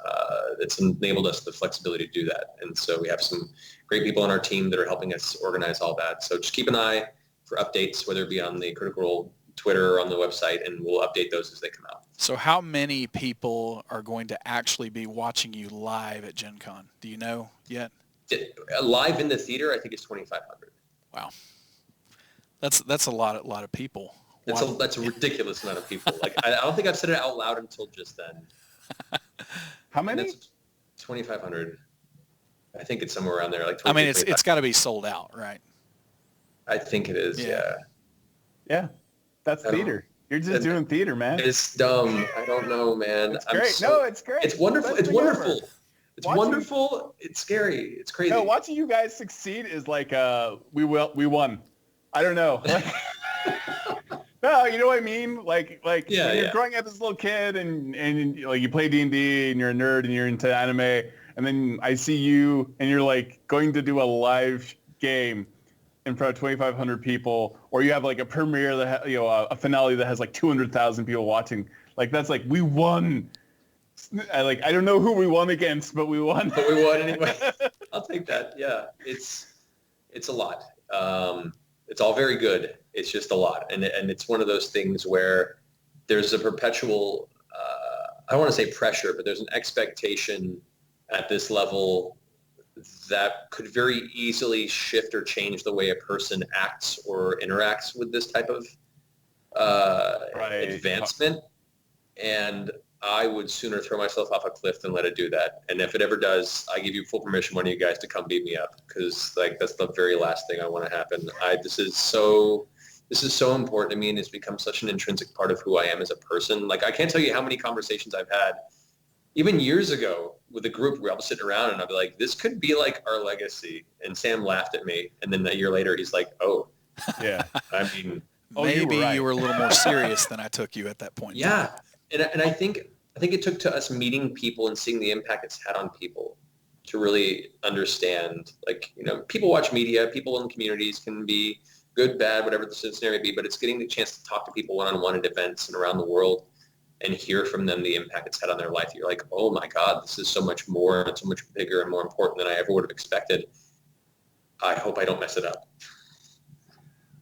it's enabled us the flexibility to do that. And so we have some great people on our team that are helping us organize all that. So just keep an eye for updates, whether it be on the Critical Role Twitter or on the website, and we'll update those as they come out. So how many people are going to actually be watching you live at Gen Con? Do you know yet? Live in the theater, I think it's 2,500. Wow. That's a lot of people. That's a ridiculous amount of people. Like I don't think I've said it out loud until just then. How many? 2,500. I think it's somewhere around there. Like I mean, it's got to be sold out, right? I think it is. Yeah. Yeah. That's theater. You're just doing theater, man. It's dumb. I don't know, man. It's great. No, it's great. It's wonderful. It's wonderful. It's wonderful. It's scary. It's crazy. No, watching you guys succeed is like we won. I don't know. No, you know what I mean? Like when you're growing up as a little kid and like you play D&D and you're a nerd and you're into anime, and then I see you and you're like going to do a live game in front of 2,500 people, or you have like a premiere that a finale that has like 200,000 people watching. Like that's like we won. I don't know who we won against, but we won. But we won anyway. I'll take that. Yeah, it's a lot. It's all very good. It's just a lot, and it's one of those things where there's a perpetual. I don't want to say pressure, but there's an expectation at this level that could very easily shift or change the way a person acts or interacts with this type of advancement. And I would sooner throw myself off a cliff than let it do that. And if it ever does, I give you full permission, one of you guys, to come beat me up, because like that's the very last thing I want to happen. This is so important to me, and it's become such an intrinsic part of who I am as a person. Like I can't tell you how many conversations I've had even years ago with a group where I was sitting around and I'd be like, this could be like our legacy. And Sam laughed at me. And then a year later, he's like, oh, yeah. I mean, maybe you were a little more serious than I took you at that point. Yeah. And I think it took to us meeting people and seeing the impact it's had on people to really understand, like, people watch media, people in communities can be good, bad, whatever the scenario may be, but it's getting the chance to talk to people one-on-one at events and around the world and hear from them the impact it's had on their life. You're like, oh my God, this is so much more and so much bigger and more important than I ever would have expected. I hope I don't mess it up.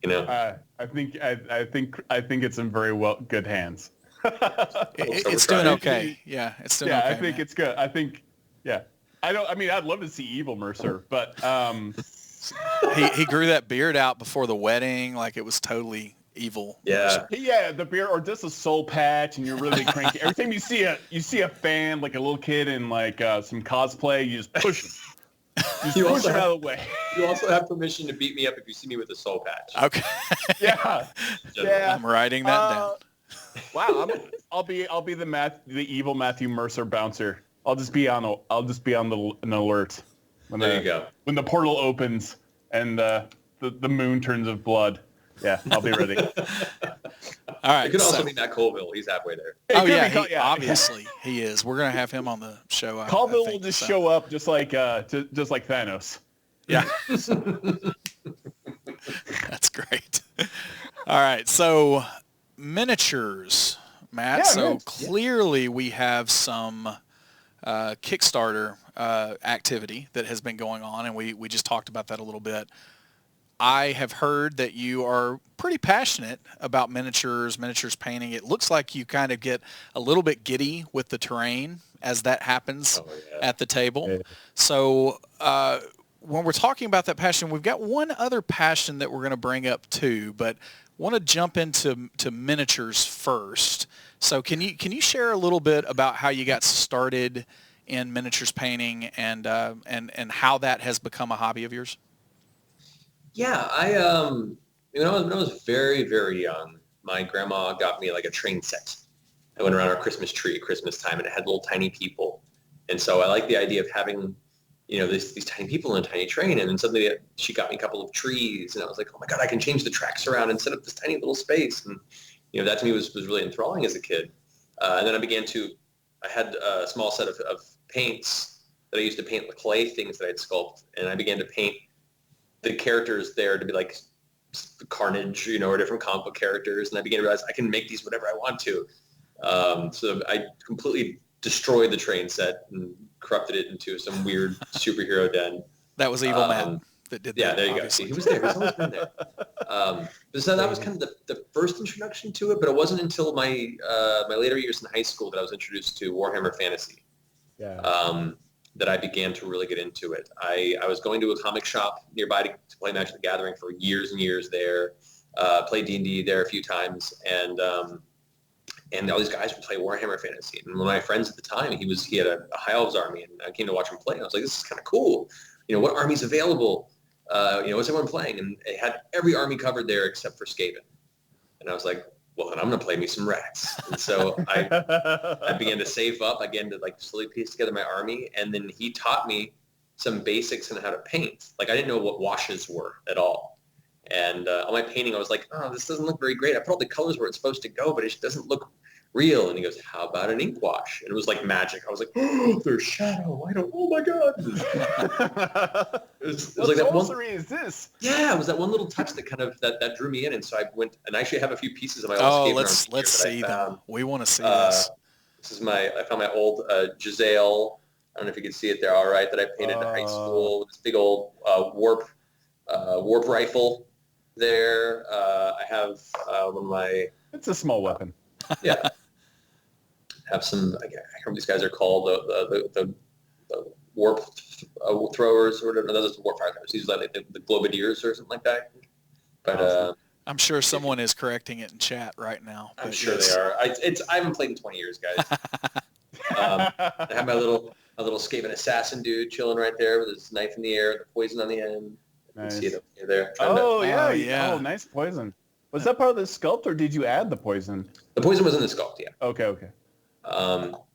I think it's in very good hands. It's doing okay. Yeah, it's doing okay. I think it's good. I'd love to see evil Mercer, but he grew that beard out before the wedding, like it was totally evil. Yeah. Yeah, the beard, or just a soul patch, and you're really cranky. Every time you see a fan, like a little kid in like some cosplay, you just push him. You push him out of the way. You also have permission to beat me up if you see me with a soul patch. Okay. Yeah. I'm writing that down. Wow. I'll be the evil Matthew Mercer bouncer. I'll just be on an alert. There you go. When the portal opens and the moon turns of blood. Yeah, I'll be ready. All right. It could also be Matt Colville. He's halfway there. Oh yeah, obviously he is. We're gonna have him on the show. Colville will just show up just like Thanos. Yeah. That's great. All right. So miniatures, Matt. Yeah, so clearly we have some Kickstarter activity that has been going on, and we just talked about that a little bit. I have heard that you are pretty passionate about miniatures painting. It looks like you kind of get a little bit giddy with the terrain as that happens at the table. Yeah. So when we're talking about that passion, we've got one other passion that we're going to bring up too, but want to jump into miniatures first. So can you share a little bit about how you got started in miniatures painting and how that has become a hobby of yours? Yeah, when I was very, very young, my grandma got me like a train set. I went around our Christmas tree at Christmas time, and it had little tiny people. And so I like the idea of having, these tiny people in a tiny train. And then suddenly she got me a couple of trees, and I was like, oh my God, I can change the tracks around and set up this tiny little space. And, that to me was really enthralling as a kid. And then I had a small set of paints that I used to paint the clay things that I'd sculpt. And I began to paint the characters there to be like Carnage, or different comic book characters. And I began to realize I can make these whatever I want to. So I completely destroyed the train set and corrupted it into some weird superhero den. That was Evil Man that did that. Yeah, there you obviously. go. See, he was there. He's always been there. So that was kind of the first introduction to it, but it wasn't until my later years in high school that I was introduced to Warhammer Fantasy. Yeah. That I began to really get into it. I was going to a comic shop nearby to play Magic the Gathering for years and years there, played D&D there a few times, and all these guys would play Warhammer Fantasy. And one of my friends at the time, he had a High Elves army, and I came to watch him play. And I was like, this is kind of cool. What army's available? What's everyone playing? And it had every army covered there except for Skaven. And I was like, well, then I'm going to play me some rats. And so I began to save up. I began to slowly piece together my army. And then he taught me some basics on how to paint. I didn't know what washes were at all. And on my painting, I was like, oh, this doesn't look very great. I put all the colors where it's supposed to go, but it just doesn't look real. And he goes, how about an ink wash? And it was like magic. I was like, oh, there's shadow. Oh my God. It was like that sorcery is this? Yeah, it was that one little touch that kind of, that drew me in. And so I went, and I actually have a few pieces of my old Skaven let's see them. We want to see this. This is I found my old Giselle. I don't know if you can see it there. All right. That I painted in high school with this big old warp rifle there. I have one of my... It's a small weapon. Yeah. Have some, I can't remember what these guys are called, the warp throwers or whatever. Those are warp fire throwers. These are like the globadiers or something like that. But I'm sure someone is correcting it in chat right now. I'm sure they are. I haven't played in 20 years, guys. I have my little Skaven assassin dude chilling right there with his knife in the air, the poison on the end. Nice. You see it there. Yeah. Oh, nice poison. Was that part of the sculpt, or did you add the poison? The poison was in the sculpt, yeah. Okay.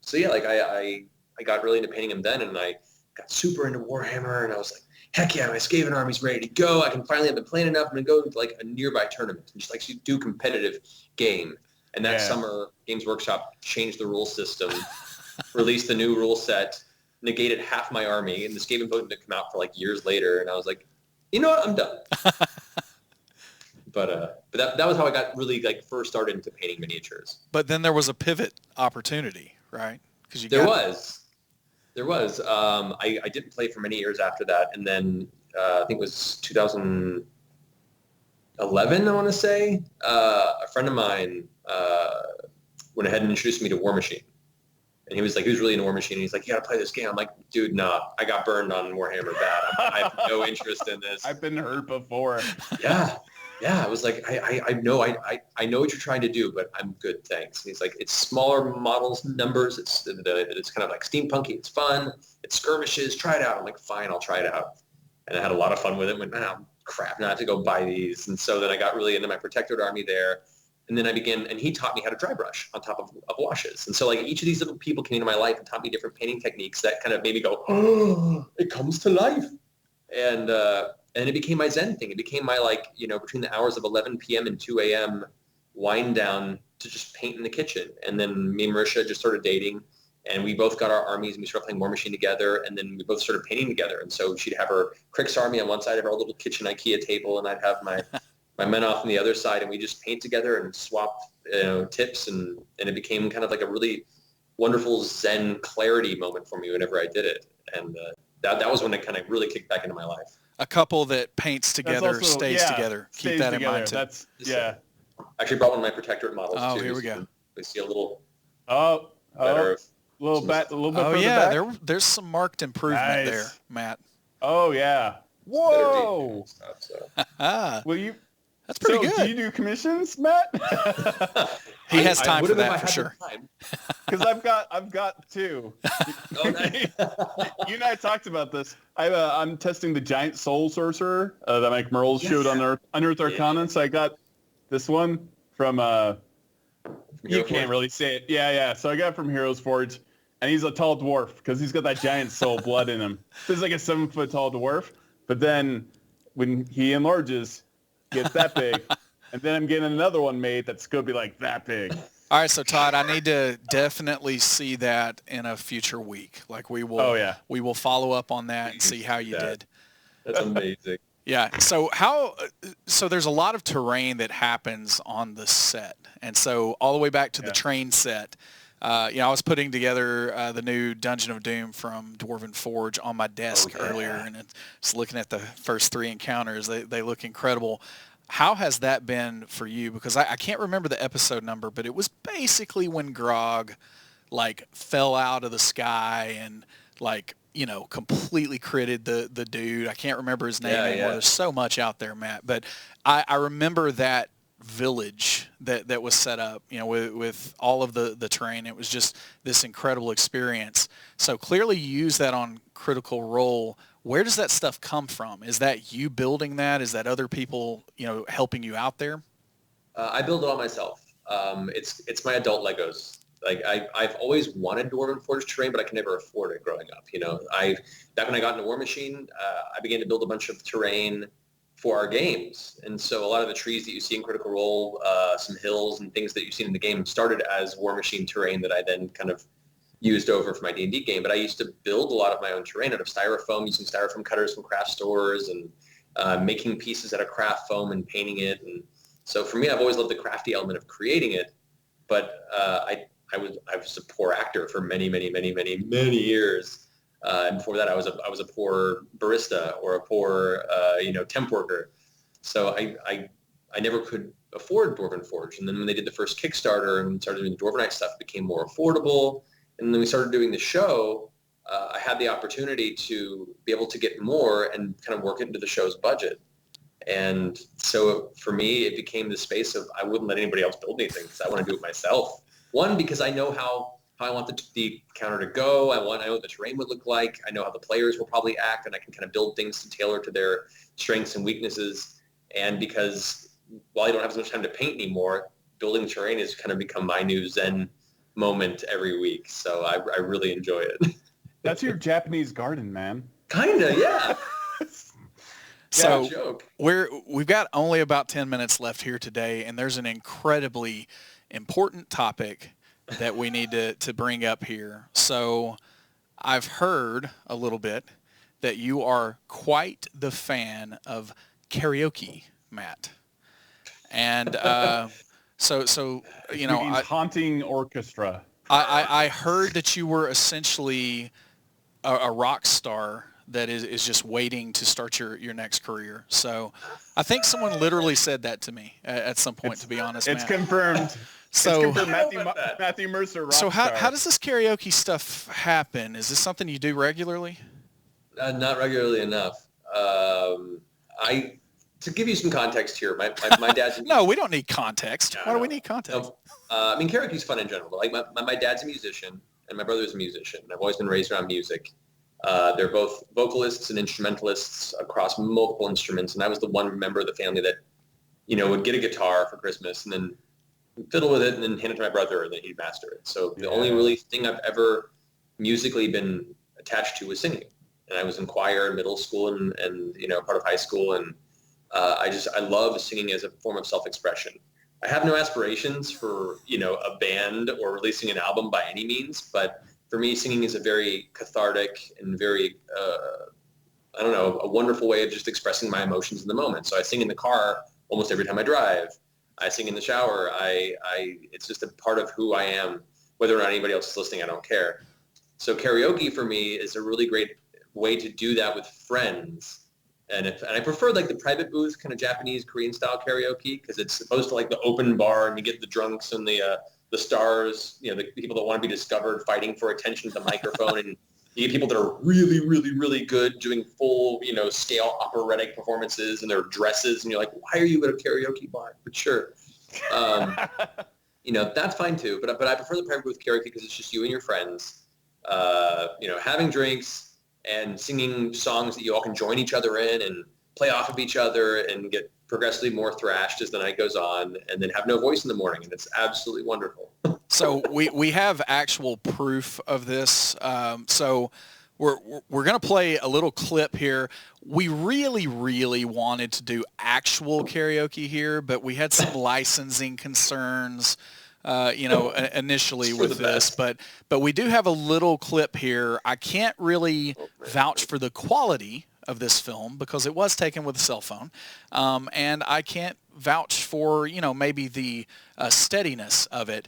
So yeah, I got really into painting him then, and I got super into Warhammer, and I was like, heck yeah, my Skaven army's ready to go. I can finally have been playing enough. I'm gonna go to a nearby tournament and just do competitive game. And that summer, Games Workshop changed the rule system, released the new rule set, negated half my army, and the Skaven vote didn't come out for years later, and I was like, you know what, I'm done. But that was how I got really first started into painting miniatures. But then there was a pivot opportunity, right? Because there was. I didn't play for many years after that, and then I think it was 2011. I want to say a friend of mine went ahead and introduced me to War Machine, and he was really into War Machine. And he's like, "You got to play this game." I'm like, "Dude, nah, I got burned on Warhammer bad. I have no interest in this. I've been hurt before." Yeah, I was like, I know what you're trying to do, but I'm good, thanks. And he's like, it's smaller models, numbers. It's kind of steampunky. It's fun. It's skirmishes. Try it out. I'm like, fine, I'll try it out. And I had a lot of fun with it. Went, crap, now I have to go buy these. And so then I got really into my protectorate army there. And then I began, and he taught me how to dry brush on top of washes. And so each of these little people came into my life and taught me different painting techniques that kind of made me go, oh, it comes to life. And And it became my Zen thing. It became my, like, between the hours of 11 p.m. and 2 a.m. wind down to just paint in the kitchen. And then me and Marisha just started dating, and we both got our armies, and we started playing War Machine together, and then we both started painting together. And so she'd have her Crick's army on one side of our little kitchen IKEA table, and I'd have my men off on the other side, and we just paint together and swap tips, and it became kind of like a really wonderful Zen clarity moment for me whenever I did it. And that was when it kind of really kicked back into my life. A couple that paints together, stays together. Keep that in mind too. Actually brought one of my Protectorate models too. Oh, here we go. We see a little a little bit further back. There's some marked improvement there, Matt. Oh yeah. Whoa. Stuff, so. Will you? That's pretty good. Do you do commissions, Matt? He has time for that for sure. Because I've got two. Oh, nice. You and I talked about this. I'm testing the giant soul sorcerer that Mike Merles showed on Unearthed Arcana. So I got this one from you can't really say it. Yeah. So I got it from Heroes Forge, and he's a tall dwarf because he's got that giant soul blood in him. So he's like a 7-foot tall dwarf. But then when he enlarges, gets that big, and then I'm getting another one made that's going to be like that big. All right, so Todd, I need to definitely see that in a future week. Like we will, we will follow up on that and see how you did. That's amazing. Yeah. So there's a lot of terrain that happens on the set, and so all the way back to the train set. I was putting together the new Dungeon of Doom from Dwarven Forge on my desk earlier, and just looking at the first 3 encounters. They look incredible. How has that been for you? Because I can't remember the episode number, but it was basically when Grog fell out of the sky and completely critted the dude. I can't remember his name anymore. There's so much out there, Matt. But I remember that village that was set up, with all of the terrain. It was just this incredible experience. So clearly you use that on Critical Role. Where does that stuff come from? Is that you building that? Is that other people, helping you out there? I build it all myself. It's my adult Legos. Like I've always wanted Dwarven Forge terrain, but I could never afford it growing up. Back when I got into War Machine, I began to build a bunch of terrain for our games. And so a lot of the trees that you see in Critical Role, some hills and things that you've seen in the game started as War Machine terrain that I then kind of used over for my D&D game. But I used to build a lot of my own terrain out of styrofoam, using styrofoam cutters from craft stores, and making pieces out of craft foam and painting it. And so for me, I've always loved the crafty element of creating it. But I was a poor actor for many, many, many, many, many years. And before that, I was a poor barista or a poor temp worker. So I never could afford Dwarven Forge. And then when they did the first Kickstarter and started doing the Dwarvenite stuff, it became more affordable. And then we started doing the show. I had the opportunity to be able to get more and kind of work it into the show's budget. And so for me, it became the space of I wouldn't let anybody else build anything because I want to do it myself. One, because I know how I want the counter to go. I know what the terrain would look like. I know how the players will probably act, and I can kind of build things to tailor to their strengths and weaknesses. And because while I don't have as much time to paint anymore, building terrain has kind of become my new Zen moment every week. So I really enjoy it. That's your Japanese garden, man. Kinda, yeah. So we've got only about 10 minutes left here today, and there's an incredibly important topic that we need to bring up here. So I've heard a little bit that you are quite the fan of karaoke, Matt. And so haunting orchestra. I heard that you were essentially a rock star that is just waiting to start your next career. So I think someone literally said that to me at some point, to be honest, It's Matt. confirmed. So Matthew Mercer rock So star. how does this karaoke stuff happen? Is this something you do regularly? Not regularly enough. To give you some context here, my dad's... No, we don't need context. Why do we need context? Karaoke's fun in general. Like my dad's a musician and my brother's a musician. I've always been raised around music. They're both vocalists and instrumentalists across multiple instruments. And I was the one member of the family that, would get a guitar for Christmas and then fiddle with it and then hand it to my brother and then he'd master it. So the only really thing I've ever musically been attached to was singing. and I was in choir in middle school and part of high school. And I love singing as a form of self-expression. I have no aspirations for, a band or releasing an album by any means, but for me, singing is a very cathartic and very, a wonderful way of just expressing my emotions in the moment. So I sing in the car almost every time I drive. I sing in the shower. It's just a part of who I am. Whether or not anybody else is listening, I don't care. So karaoke for me is a really great way to do that with friends. And I prefer like the private booth kind of Japanese, Korean style karaoke, because it's opposed to like the open bar and you get the drunks and the stars, the people that want to be discovered fighting for attention at the microphone. And you get people that are really, really, really good doing full, scale operatic performances in their dresses. And you're like, why are you at a karaoke bar? But sure. That's fine too. But I prefer the private booth karaoke because it's just you and your friends, having drinks and singing songs that you all can join each other in and play off of each other and get progressively more thrashed as the night goes on, and then have no voice in the morning. And it's absolutely wonderful. So we have actual proof of this. So we're going to play a little clip here. We really, really wanted to do actual karaoke here, but we had some licensing concerns, initially with this. But we do have a little clip here. I can't really vouch for the quality of this film because it was taken with a cell phone. And I can't vouch for, maybe the steadiness of it.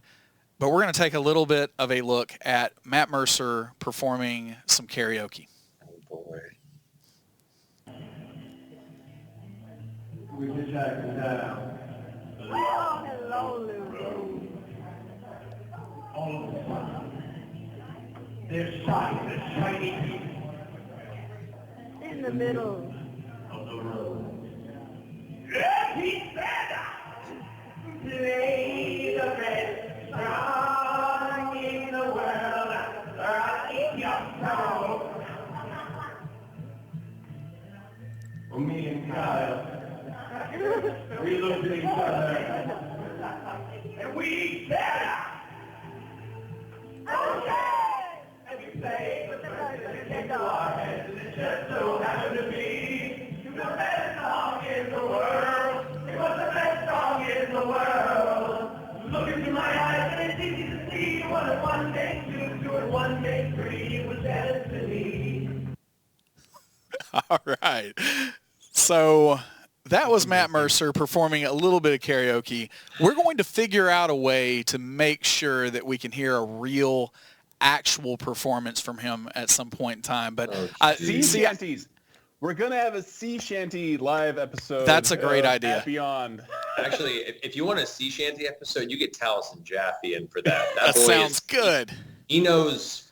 But we're going to take a little bit of a look at Matt Mercer performing some karaoke. Oh, boy. We just had to down. Long and lonely road. All of a sudden, there's signs of shiny people in the middle of the road. Yes, he said, play the best song in the world. Right, your song. Well, me and Kyle, we looked at each other, and we said, okay! And we played the first into our heads, and it just so happened to be the best song in the world. It was the best song in the world. Look into my eyes, and it's easy to see what a 1 day 2 to a 1 day 3 was destiny. All right. So that was Matt Mercer performing a little bit of karaoke. We're going to figure out a way to make sure that we can hear a real, actual performance from him at some point in time. But sea shanties. We're going to have a sea shanty live episode. That's a great idea. At Beyond. Actually, if you want a sea shanty episode, you get Taliesin Jaffe in for that. That sounds good. He knows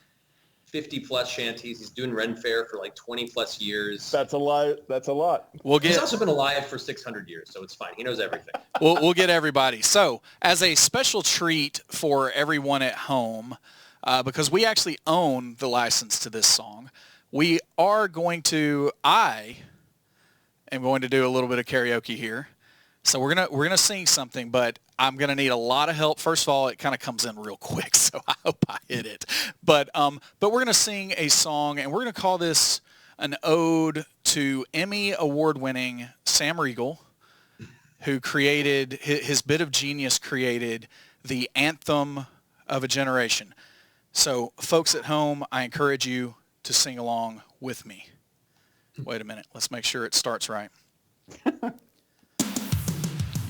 50-plus shanties. He's doing Ren Fair for like 20-plus years. That's a lot. That's a lot. He's also been alive for 600 years, so it's fine. He knows everything. We'll get everybody. So as a special treat for everyone at home, because we actually own the license to this song, I am going to do a little bit of karaoke here. So we're gonna sing something, but I'm gonna need a lot of help. First of all, it kind of comes in real quick, so I hope I hit it. But we're gonna sing a song, and we're gonna call this an ode to Emmy award-winning Sam Riegel, who created his bit of genius, created the anthem of a generation. So, folks at home, I encourage you to sing along with me. Wait a minute. Let's make sure it starts right.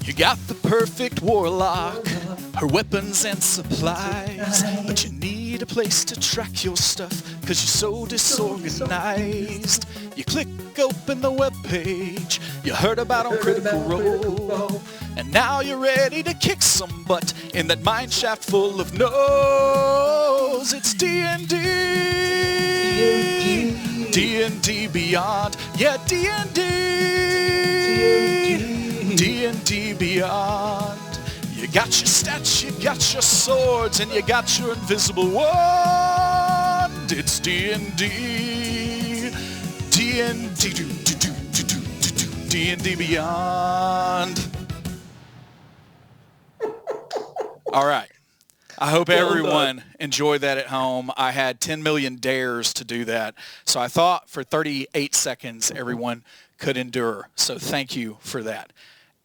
You got the perfect warlock, her weapons and supplies, but you need a place to track your stuff, cause you're so disorganized. You click open the webpage you heard about on Critical Role, and now you're ready to kick some butt in that mine shaft full of no's. It's D&D, D&D Beyond, yeah, D&D, D&D Beyond. You got your stats, you got your swords, and you got your invisible wand. It's D&D, D&D, D&D Beyond. All right. I hope Well everyone enjoyed that at home. I had 10 million dares to do that. So I thought for 38 seconds, everyone could endure. So thank you for that.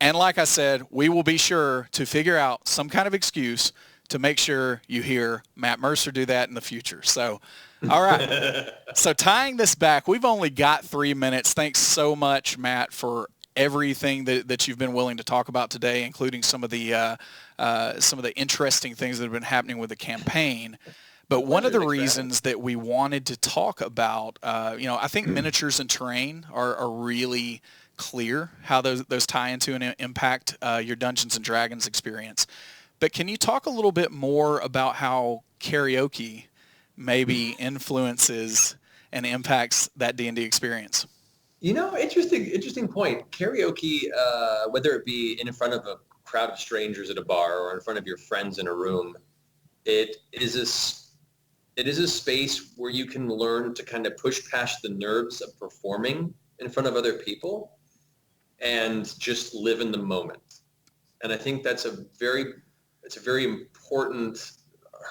And like I said, we will be sure to figure out some kind of excuse to make sure you hear Matt Mercer do that in the future. So, all right. So tying this back, we've only got 3 minutes. Thanks so much, Matt, for everything that you've been willing to talk about today, including some of the interesting things that have been happening with the campaign. But one of the reasons that we wanted to talk about, I think miniatures and terrain are really clear how those tie into and impact your Dungeons and Dragons experience. But can you talk a little bit more about how karaoke maybe influences and impacts that D&D experience? Interesting point. Karaoke, whether it be in front of a crowd of strangers at a bar or in front of your friends in a room, it is a space where you can learn to kind of push past the nerves of performing in front of other people and just live in the moment. And I think it's a very important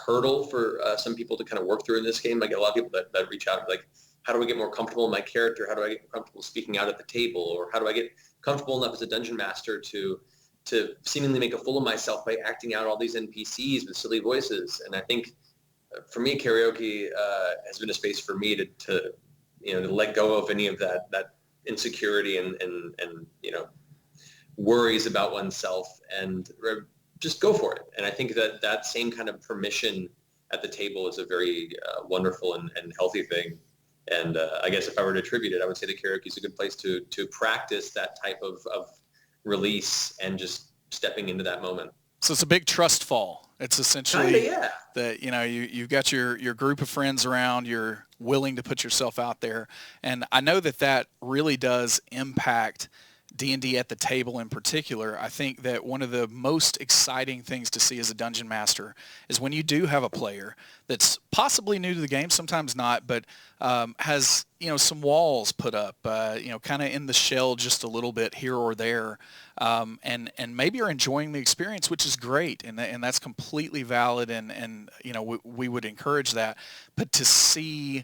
hurdle for some people to kind of work through in this game. I get a lot of people that reach out like, how do I get more comfortable in my character? How do I get more comfortable speaking out at the table? Or how do I get comfortable enough as a dungeon master to seemingly make a fool of myself by acting out all these NPCs with silly voices? And I think for me, karaoke has been a space for me to let go of any of that insecurity and worries about oneself and just go for it. And I think that same kind of permission at the table is a very wonderful and healthy thing. And I guess if I were to attribute it, I would say that karaoke is a good place to practice that type of release and just stepping into that moment. So it's a big trust fall. It's essentially yeah. that, you've got your group of friends around, you're willing to put yourself out there. And I know that really does impact D&D at the table in particular. I think that one of the most exciting things to see as a dungeon master is when you do have a player that's possibly new to the game, sometimes not, but has some walls put up, kind of in the shell just a little bit here or there, and maybe you're enjoying the experience, which is great, and that's completely valid, and we would encourage that. But to see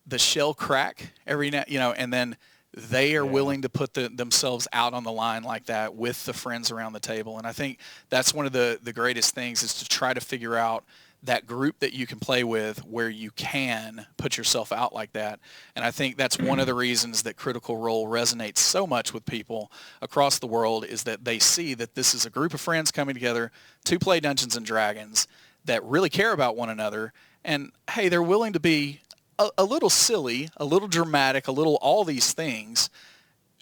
the shell crack every now, and then they are willing to put themselves out on the line like that with the friends around the table. And I think that's one of the greatest things, is to try to figure out that group that you can play with where you can put yourself out like that. And I think that's one of the reasons that Critical Role resonates so much with people across the world, is that they see that this is a group of friends coming together to play Dungeons and Dragons that really care about one another. And hey, they're willing to be a little silly, a little dramatic, a little all these things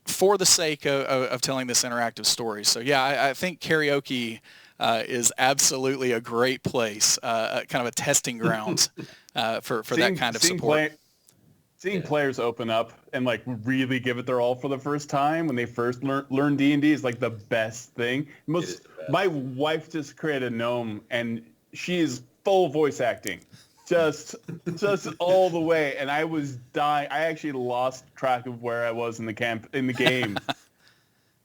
for the sake of telling this interactive story. So yeah, I think karaoke is absolutely a great place, kind of a testing grounds for that kind of support. Seeing players open up and like really give it their all for the first time when they first learn D&D is like the best thing. My wife just created a gnome and she is full voice acting. Just all the way, and I was dying. I actually lost track of where I was in the game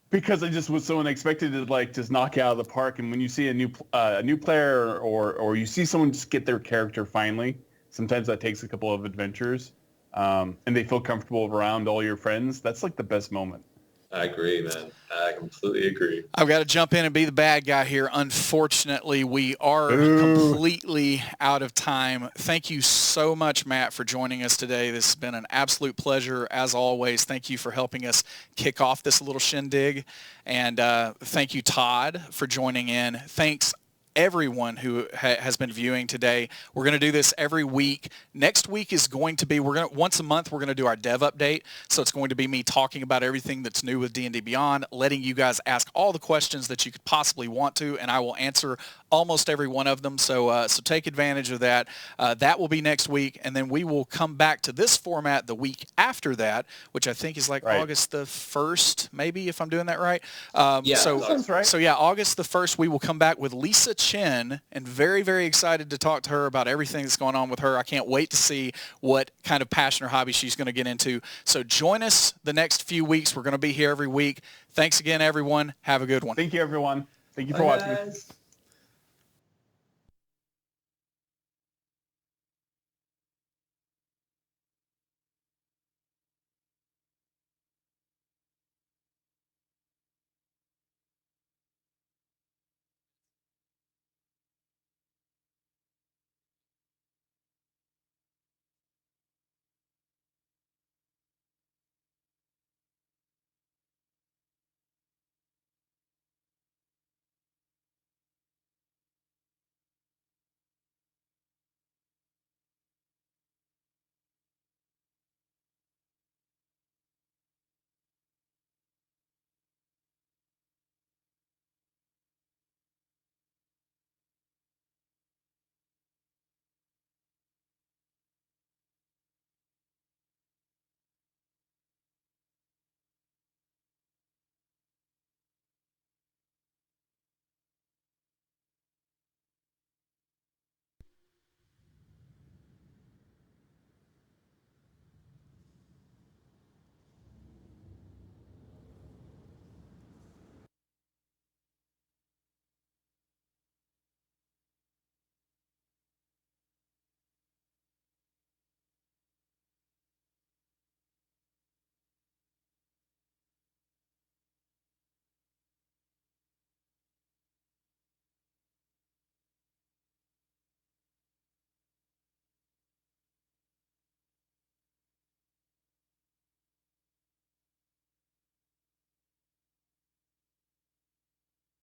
because I just was so unexpected to like just knock it out of the park. And when you see a new player or you see someone just get their character finally, sometimes that takes a couple of adventures, and they feel comfortable around all your friends. That's like the best moment. I agree, man. I completely agree. I've got to jump in and be the bad guy here. Unfortunately, we are completely out of time. Thank you so much, Matt, for joining us today. This has been an absolute pleasure, as always. Thank you for helping us kick off this little shindig. And thank you, Todd, for joining in. Thanks, everyone who has been viewing today. We're going to do this every week. Next week is going to be, once a month, we're going to do our dev update. So it's going to be me talking about everything that's new with D&D Beyond, letting you guys ask all the questions that you could possibly want to, and I will answer almost every one of them. So take advantage of that. That will be next week, and then we will come back to this format the week after that, which I think is like August the 1st, maybe, if I'm doing that right. Sounds right. So yeah, August the 1st, we will come back with Lisa Chen, and very, very excited to talk to her about everything that's going on with her. I can't wait to see what kind of passion or hobby she's going to get into. So join us the next few weeks. We're going to be here every week. Thanks again, everyone. Have a good one. Thank you, everyone. Thank you for watching. Guys.